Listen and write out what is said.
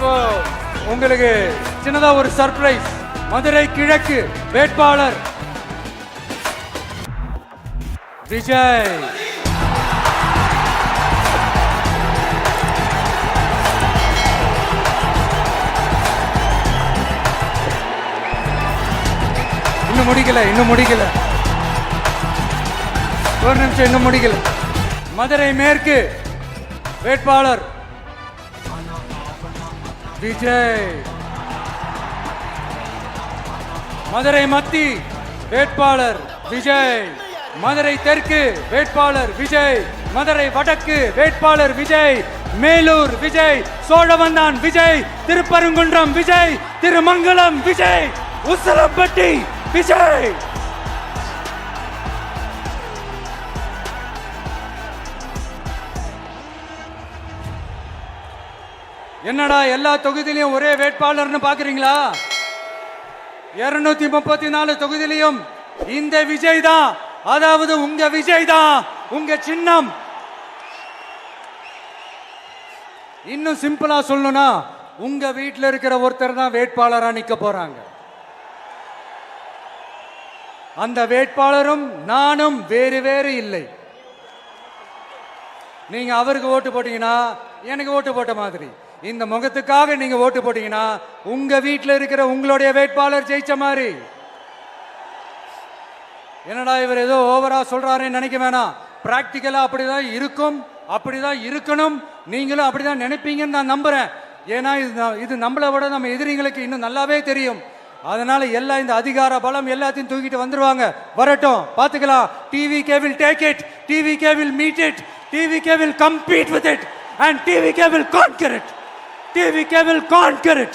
இப்போ உங்களுக்கு சின்னதா ஒரு சர்ப்ரைஸ். மதுரை கிழக்கு வேட்பாளர் விஜய். இன்னும் முடிக்கல ஒரு நிமிஷம், இன்னும் முடிக்கல. மதுரை மேற்கு வேட்பாளர் விஜய். மதுரை மத்தி வேட்பாளர் விஜய். மதுரை தெற்கு வேட்பாளர் விஜய். மதுரை வடக்கு வேட்பாளர் விஜய். மேலூர் விஜய். சோழவந்தான் விஜய். திருப்பரங்குன்றம் விஜய். திருமங்கலம் விஜய். உசிலம்பட்டி விஜய். என்னடா எல்லா தொகுதியிலையும் ஒரே வேட்பாளர்னு பாக்குறீங்களா? 234 தொகுதியிலையும் இந்த விஜய் தான், அதாவது உங்க விஜய் தான் உங்க சின்னம். இன்னும் சிம்பிளா சொல்லணும்னா உங்க வீட்டில் இருக்கிற ஒருத்தர் தான் வேட்பாளரா நிக்க போறாங்க. அந்த வேட்பாளரும் நானும் வேறு வேறு இல்லை. நீங்க அவருக்கு ஓட்டு போட்டீங்கன்னா எனக்கு ஓட்டு போட்ட மாதிரி, இந்த முகத்துக்காக நீங்க ஓட்டு போட்டீங்கன்னா உங்க வீட்டில் இருக்கிற உங்களுடைய வேட்பாளர் ஜெயிச்ச மாதிரி. என்னடா இவர் ஏதோ ஓவரா சொல்றாருன்னு நினைக்க வேணாம். பிராக்டிக்கலா அப்படிதான் இருக்கும், அப்படிதான் இருக்கணும். நீங்களும் அப்படிதான் நினைப்பீங்கன்னு நான் நம்புறேன். ஏன்னா இது நம்மளை விட நம்ம எதிரிங்களுக்கு இன்னும் நல்லாவே தெரியும். அதனால எல்லாம் இந்த அதிகார பலம் எல்லாத்தையும் தூக்கிட்டு வந்துருவாங்க. வரட்டும், பாத்துக்கலாம். TVK will take it, TVK will meet it, TVK will compete with it and TVK will conquer it. TVK will conquer it.